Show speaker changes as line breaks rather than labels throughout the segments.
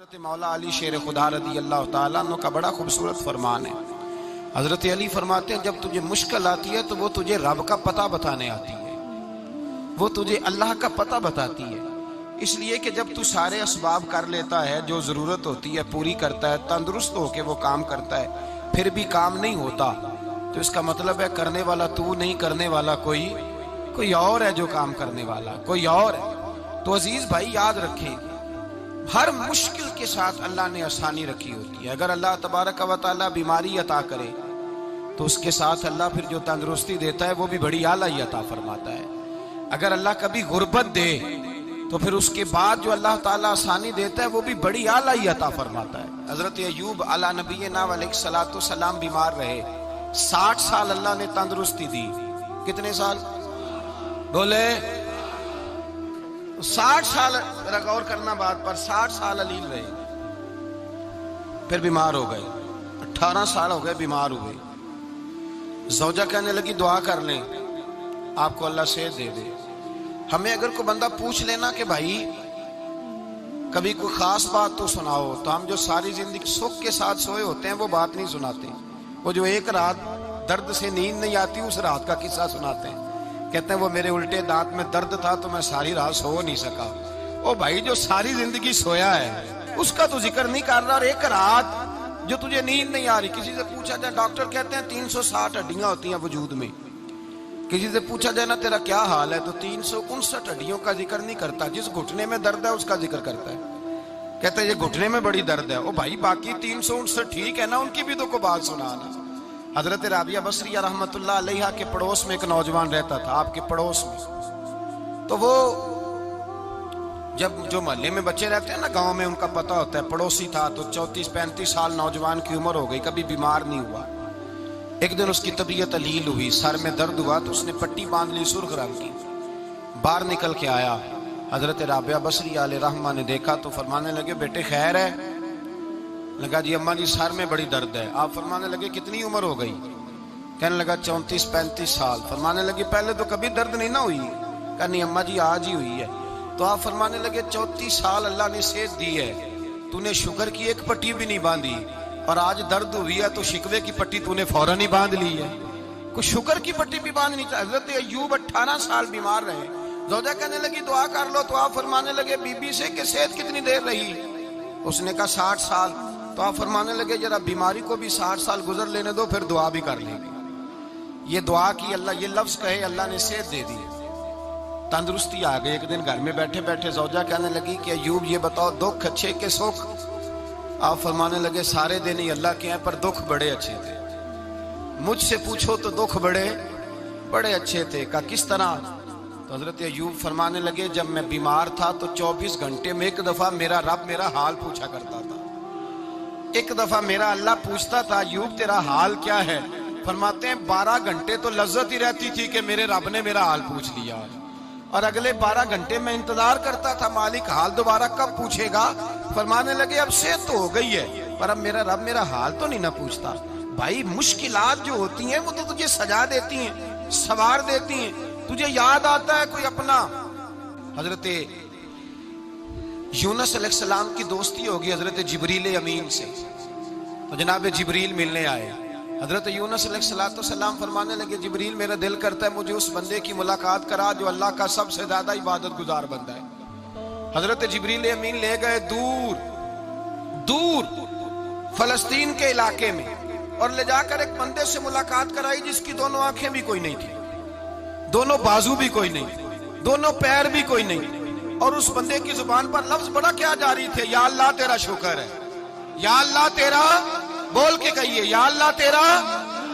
حضرت مولا علی شیر خدا رضی اللہ تعالیٰ عنہ کا بڑا خوبصورت فرمان ہے۔ حضرت علی فرماتے ہیں جب تجھے مشکل آتی ہے تو وہ تجھے رب کا پتہ بتانے آتی ہے، وہ تجھے اللہ کا پتہ بتاتی ہے۔ اس لیے کہ جب تو سارے اسباب کر لیتا ہے، جو ضرورت ہوتی ہے پوری کرتا ہے، تندرست ہو کے وہ کام کرتا ہے، پھر بھی کام نہیں ہوتا، تو اس کا مطلب ہے کرنے والا تو نہیں، کرنے والا کوئی اور ہے، جو کام کرنے والا کوئی اور ہے۔ تو عزیز بھائی یاد رکھیں، ہر مشکل کے ساتھ اللہ نے آسانی رکھی ہوتی ہے۔ اگر اللہ تبارک و تعالیٰ بیماری عطا کرے تو اس کے ساتھ اللہ پھر جو تندرستی دیتا ہے وہ بھی بڑی اعلیٰ ہی عطا فرماتا ہے۔ اگر اللہ کبھی غربت دے تو پھر اس کے بعد جو اللہ تعالیٰ آسانی دیتا ہے وہ بھی بڑی اعلیٰ ہی عطا فرماتا ہے۔ حضرت ایوب علی نبینا علیہ الصلوۃ والسلام بیمار رہے، 60 سال اللہ نے تندرستی دی۔ کتنے سال بولے؟ 60 سال، غور کرنا بات پر، 60 سال علیل رہے، پھر بیمار ہو گئے، 18 سال ہو گئے بیمار ہوئے۔ زوجہ کہنے لگی دعا کر لیں آپ کو اللہ صحت دے دے۔ ہمیں اگر کوئی بندہ پوچھ لینا کہ بھائی کبھی کوئی خاص بات تو سناؤ، تو ہم جو ساری زندگی سکھ کے ساتھ سوئے ہوتے ہیں وہ بات نہیں سناتے، وہ جو ایک رات درد سے نیند نہیں آتی اس رات کا قصہ سناتے ہیں، کہتے ہیں وہ میرے الٹے دانت میں درد تھا تو میں ساری رات سو نہیں سکا۔ او بھائی جو ساری زندگی سویا ہے اس کا تو ذکر نہیں کر رہا، اور ایک رات جو تجھے نیند نہیں آ رہی، کسی سے پوچھا جائے، ڈاکٹر کہتے ہیں 360 ہڈیاں ہوتی ہیں وجود میں، کسی سے پوچھا جائے نا تیرا کیا حال ہے تو 359 ہڈیوں کا ذکر نہیں کرتا، جس گھٹنے میں درد ہے اس کا ذکر کرتا ہے، کہتا ہے یہ گھٹنے میں بڑی درد ہے۔ او بھائی باقی 359 ٹھیک ہے نا، ان کی بھی تو کوئی بات سنانا۔ حضرت رابعہ بصریہ رحمت اللہ علیہ کے پڑوس میں ایک نوجوان رہتا تھا، آپ کے پڑوس میں، تو وہ جب جو محلے میں بچے رہتے ہیں نا گاؤں میں، ان کا پتہ ہوتا ہے، پڑوسی تھا تو 34-35 سال نوجوان کی عمر ہو گئی، کبھی بیمار نہیں ہوا۔ ایک دن اس کی طبیعت علیل ہوئی، سر میں درد ہوا تو اس نے پٹی باندھ لی سرخ رنگ کی، باہر نکل کے آیا، حضرت رابعہ بصریہ علیہ رحمہ نے دیکھا تو فرمانے لگے بیٹے خیر ہے؟ لگا جی اماں جی سر میں بڑی درد ہے۔ آپ فرمانے لگے کتنی عمر ہو گئی؟ کہنے لگا 34-35 سال۔ فرمانے لگے پہلے تو کبھی درد نہیں نہ ہوئی؟ کہا نہیں اماں جی آج ہی ہوئی ہے۔ تو آپ فرمانے لگے 34 سال اللہ نے صحت دی ہے، تو نے شکر کی ایک پٹی بھی نہیں باندھی، اور آج درد ہوئی ہے تو شکوے کی پٹی تو نے فوراً ہی باندھ لی ہے، کوئی شکر کی پٹی بھی باندھنی چاہیے۔ حضرت ایوب 18 سال بیمار رہے، زوجہ کہنے لگی دعا کر لو، تو آپ فرمانے لگے بی بی سے کہ صحت کتنی دیر رہی؟ اس نے کہا 60 سال۔ تو آپ فرمانے لگے ذرا بیماری کو بھی 60 سال گزر لینے دو، پھر دعا بھی کر لیں گے۔ یہ دعا کی، اللہ یہ لفظ کہے اللہ نے صحت دے دی، تندرستی آ گئی۔ ایک دن گھر میں بیٹھے بیٹھے زوجہ کہنے لگی کہ ایوب یہ بتاؤ دکھ اچھے کہ سکھ؟ آپ فرمانے لگے سارے دن ہی اللہ کے ہیں پر دکھ بڑے اچھے تھے، مجھ سے پوچھو تو دکھ بڑے اچھے تھے۔ کہا کس طرح؟ تو حضرت ایوب فرمانے لگے جب میں بیمار تھا تو 24 گھنٹے میں ایک دفعہ میرا رب میرا حال پوچھا کرتا تھا، ایک دفعہ میرا اللہ پوچھتا تھا ایوب تیرا حال کیا ہے؟ فرماتے ہیں 12 گھنٹے تو لذت ہی رہتی تھی کہ میرے رب نے میرا حال پوچھ لیا، اور اگلے 12 گھنٹے میں انتظار کرتا تھا مالک حال دوبارہ کب پوچھے گا۔ فرمانے لگے اب صحت تو ہو گئی ہے پر اب میرا رب میرا حال تو نہیں نہ پوچھتا۔ بھائی مشکلات جو ہوتی ہیں وہ تو تجھے سجا دیتی ہیں، سوار دیتی ہیں، تجھے یاد آتا ہے کوئی اپنا۔ حضرت یونس علیہ السلام کی دوستی ہوگی حضرت جبریل امین سے، تو جناب جبریل ملنے آئے۔ حضرت یونس علیہ السلام فرمانے لگے جبریل میرا دل کرتا ہے مجھے اس بندے کی ملاقات کرا جو اللہ کا سب سے زیادہ عبادت گزار بندہ ہے۔ حضرت جبریل امین لے گئے دور فلسطین کے علاقے میں، اور لے جا کر ایک بندے سے ملاقات کرائی جس کی دونوں آنکھیں بھی کوئی نہیں تھی، دونوں بازو بھی کوئی نہیں، دونوں پیر بھی کوئی نہیں، اور اس بندے کی زبان پر لفظ بڑا کیا جاری تھے، یا اللہ تیرا شکر ہے، یا اللہ تیرا، بول کے کہیے یا اللہ تیرا،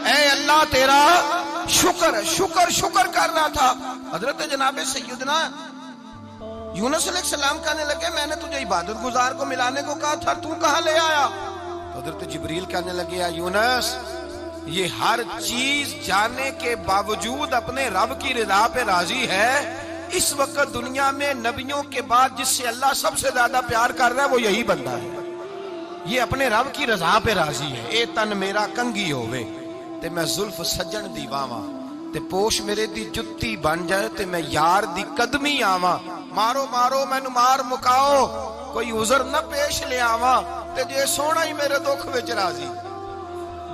اے اللہ تیرا شکر ہے، شکر کر رہا تھا۔ حضرت جناب سیدنا یونس علیہ السلام کہنے لگے میں نے تجھے عبادت گزار کو ملانے کو کہا تھا، تو کہاں لے آیا؟ تو حضرت جبریل کہنے لگے یا یونس یہ ہر چیز جانے کے باوجود اپنے رب کی رضا پہ راضی ہے۔ اس وقت دنیا میں نبیوں کے بعد جس سے اللہ سب سے زیادہ پیار کر رہا ہے وہ یہی بندہ ہے، یہ اپنے رب کی رضا پہ راضی ہے۔ اے تن میرا کنگھی ہووے تے میں زلف سجن دی واواں، تے پوش میرے دی جتی بن جائے تے میں یار دی قدمی آواں، مارو مینو مار مکاؤ کوئی عذر نہ پیش لے آواں تے جے سونا ہی میرے دکھ وچ راضی،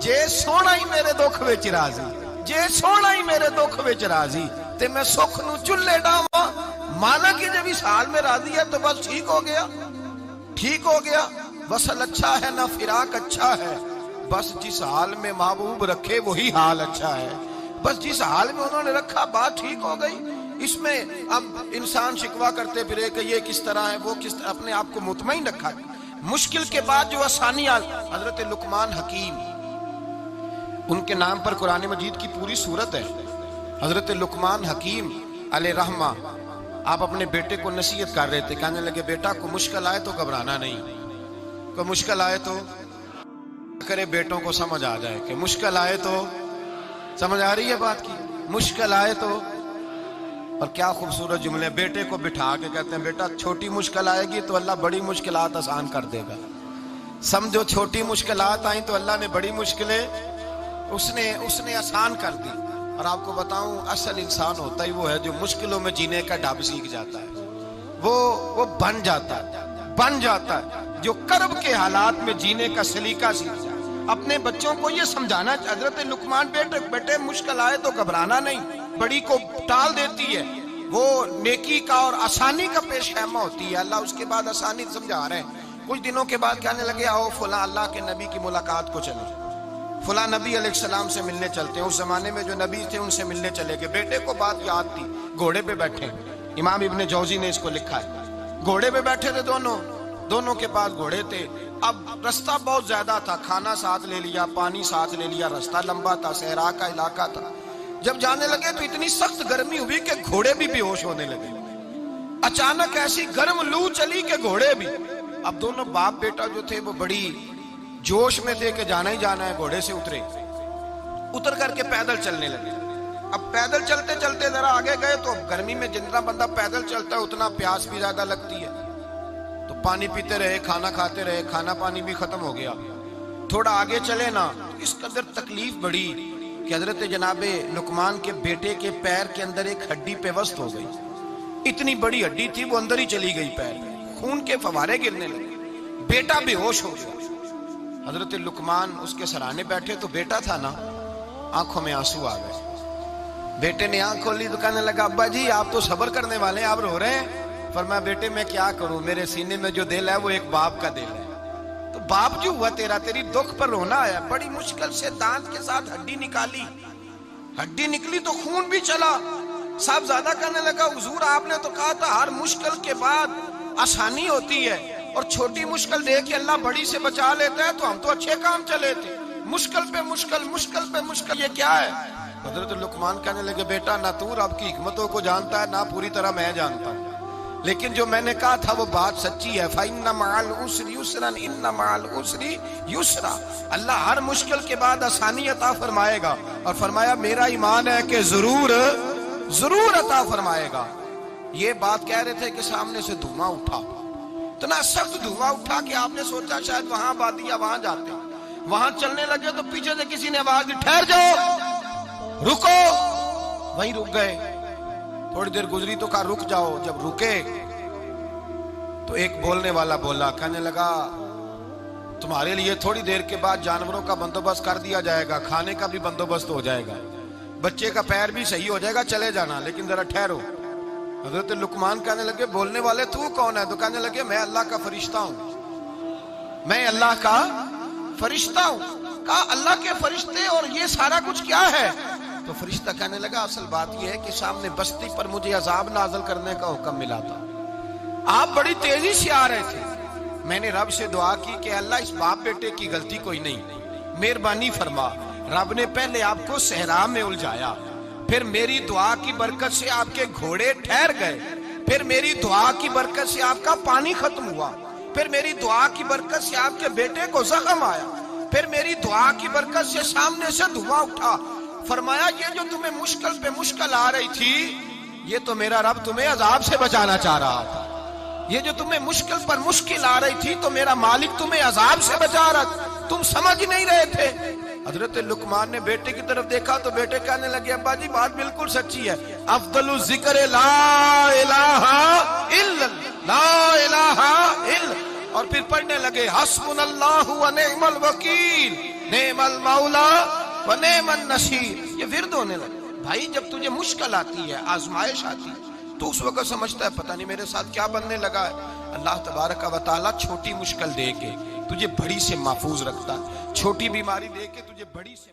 جے سونا ہی میرے دکھ وچ راضی، جے سونا ہی میرے دکھ وچ راضی تے میں سکھ نو چلے ڈاواں، مانا کہ جب اس حال میں راضی ہے تو بس ٹھیک ہو گیا، ٹھیک ہو گیا۔ وصل اچھا ہے نہ فراق اچھا ہے، بس جس حال میں محبوب رکھے وہی حال اچھا ہے، بس جس حال میں انہوں نے رکھا بات ٹھیک ہو گئی۔ اس میں اب انسان شکوا کرتے پھرے کہ یہ کس طرح ہے وہ کس طرح، اپنے آپ کو مطمئن رکھا۔ مشکل کے بعد جو آسانی حضرت لقمان حکیم، ان کے نام پر قرآن مجید کی پوری سورت ہے۔ حضرت لقمان حکیم علیہ رحمہ آپ اپنے بیٹے کو نصیحت کر رہے تھے، کہنے لگے بیٹا کو مشکل آئے تو گھبرانا نہیں، کو مشکل آئے تو کرے بیٹوں کو سمجھ آ جائے کہ مشکل آئے تو، سمجھ آ رہی ہے بات کی، مشکل آئے تو۔ اور کیا خوبصورت جملے، بیٹے کو بٹھا کے کہتے ہیں بیٹا چھوٹی مشکل آئے گی تو اللہ بڑی مشکلات آسان کر دے گا، سمجھو چھوٹی مشکلات آئیں تو اللہ نے بڑی مشکلیں اس نے آسان کر دی۔ اور آپ کو بتاؤں اصل انسان ہوتا ہی وہ ہے جو مشکلوں میں جینے کا ڈھب سیکھ جاتا ہے، وہ بن جاتا ہے جو کرب کے حالات میں جینے کا سلیقہ سیکھ جائے۔ اپنے بچوں کو یہ سمجھانا، حضرت لقمان بیٹے مشکل آئے تو گھبرانا نہیں، بڑی کو ٹال دیتی ہے، وہ نیکی کا اور آسانی کا پیش خیمہ ہوتی ہے، اللہ اس کے بعد آسانی سمجھا رہے ہیں۔ کچھ دنوں کے بعد کہنے لگے آؤ فلاں اللہ کے نبی کی ملاقات کو چلے، فلاں نبی علیہ السلام سے ملنے چلتے ہیں۔ اس زمانے میں جو نبی تھے ان سے ملنے چلے گئے، بیٹے کو بات یاد تھی، گھوڑے پہ بیٹھے، امام ابن جوزی نے اس کو لکھا ہے، گھوڑے پہ بیٹھے تھے دونوں کے پاس گھوڑے تھے۔ اب رستہ بہت زیادہ تھا، کھانا ساتھ لے لیا، پانی ساتھ لے لیا، رستہ لمبا تھا، صحرا کا علاقہ تھا۔ جب جانے لگے تو اتنی سخت گرمی ہوئی کہ گھوڑے بھی بے ہوش ہونے لگے، اچانک ایسی گرم لو چلی کہ گھوڑے بھی۔ اب دونوں باپ بیٹا جو تھے وہ بڑی جوش میں تھے کہ جانا ہی جانا ہے، گھوڑے سے اتر کر کے پیدل چلنے لگے۔ اب پیدل چلتے چلتے ذرا آگے گئے تو گرمی میں جتنا بندہ پیدل چلتا ہے اتنا پیاس بھی زیادہ لگتی ہے، تو پانی پیتے رہے، کھانا کھاتے رہے، کھانا پانی بھی ختم ہو گیا۔ تھوڑا آگے چلے نا تو اس قدر تکلیف بڑی کہ حضرت جناب لقمان کے بیٹے کے پیر کے اندر ایک ہڈی پیوست ہو گئی، اتنی بڑی ہڈی تھی وہ اندر ہی چلی گئی، پیر میں خون کے فوارے گرنے لگے، بیٹا بے ہوش ہو گیا۔ حضرت لقمان اس کے سرانے بیٹھے تو بیٹا تھا نا، آنکھوں میں آنسو آ گئے۔ بیٹے نے آنکھ کھولی تو کہنے لگا ابا جی آپ تو صبر کرنے والے ہیں، آپ رو رہے ہیں۔ فرمایا بیٹے میں کیا کروں، میرے سینے میں جو دل ہے وہ ایک باپ کا دل ہے، تو باپ جو ہوا تیری دکھ پر رونا آیا۔ بڑی مشکل سے دانت کے ساتھ ہڈی نکالی، ہڈی نکلی تو خون بھی چلا۔ صاحب زیادہ کہنے لگا حضور آپ نے تو کہا تھا ہر مشکل کے بعد آسانی ہوتی ہے، اور چھوٹی مشکل دیکھ کے اللہ بڑی سے بچا لیتا ہے، تو ہم تو اچھے کام چلے تھے، مشکل پہ مشکل، مشکل پہ مشکل، یہ کیا ہے؟ حضرت لقمان کہنے لگے بیٹا نہ تو رب کی حکمتوں کو جانتا ہے نہ پوری طرح میں جانتا ہوں، لیکن جو میں نے کہا تھا وہ بات سچی ہے۔ فَإِنَّ مَعَ الْعُسْرِ يُسْرًا إِنَّ مَعَ الْعُسْرِ يُسْرًا، اللہ ہر مشکل کے بعد آسانی عطا فرمائے گا، اور فرمایا میرا ایمان ہے کہ ضرور عطا فرمائے گا۔ یہ بات کہہ رہے تھے کہ سامنے سے دھواں اٹھا، اتنا سخت دھواں اٹھا کہ آپ نے سوچا شاید وہاں آبادی یا وہاں جاتے، وہاں چلنے لگے تو پیچھے سے کسی نے آواز دی ٹھہر جاؤ، رکو، وہیں رک گئے۔ تھوڑی دیر گزری تو کہا رک جاؤ، جب رکے تو ایک بولنے والا بولا، کہنے لگا تمہارے لیے تھوڑی دیر کے بعد جانوروں کا بندوبست کر دیا جائے گا، کھانے کا بھی بندوبست ہو جائے گا، بچے کا پیر بھی صحیح ہو جائے گا، چلے جانا لیکن ذرا ٹھہرو۔ حضرت لقمان کہنے لگے بولنے والے تو کون ہے؟ تو کہنے لگے میں اللہ کا فرشتہ ہوں، میں اللہ کا فرشتہ ہوں۔ کہا اللہ کے فرشتے اور یہ سارا کچھ کیا ہے؟ تو فرشتہ کہنے لگا اصل بات یہ ہے کہ سامنے بستی پر مجھے عذاب نازل کرنے کا حکم ملا تھا، آپ بڑی تیزی سے آ رہے تھے، میں نے رب سے دعا کی کہ اللہ اس باپ بیٹے کی غلطی کوئی نہیں، مہربانی فرما۔ رب نے پہلے آپ کو صحرا میں الجھایا، پھر میری دعا کی برکت سے آپ کے گھوڑے ٹھہر گئے، پھر میری دعا کی برکت سے آپ کا پانی ختم ہوا، پھر میری دعا کی برکت سے آپ کے بیٹے کو زخم آیا، پھر میری دعا کی برکت سے سامنے سے دھواں اٹھا۔ فرمایا یہ جو تمہیں مشکل پہ مشکل آ رہی تھی، یہ تو میرا رب تمہیں عذاب سے بچانا چاہ رہا تھا، یہ جو تمہیں مشکل پر مشکل آ رہی تھی تو میرا مالک تمہیں عذاب سے بچا رہا تھا، تم سمجھ نہیں رہے تھے۔ حضرت لقمان نے بیٹے کی طرف دیکھا تو بیٹے کہنے لگے ابا جی بات بالکل سچی ہے، افضل الذکر لا الہ الا لا الہ الا، اور پھر پڑھنے لگے حسبنا اللہ و نعم الوکیل نعم المولا و نعم النصیر، یہ ورد ہونے لگے۔ بھائی جب تجھے مشکل آتی ہے، آزمائش آتی ہے، تو اس وقت سمجھتا ہے پتہ نہیں میرے ساتھ کیا بننے لگا ہے۔ اللہ تبارک و تعالیٰ چھوٹی مشکل دے کے تجھے بڑی سے محفوظ رکھتا ہے، چھوٹی بیماری دے کے تجھے بڑی سے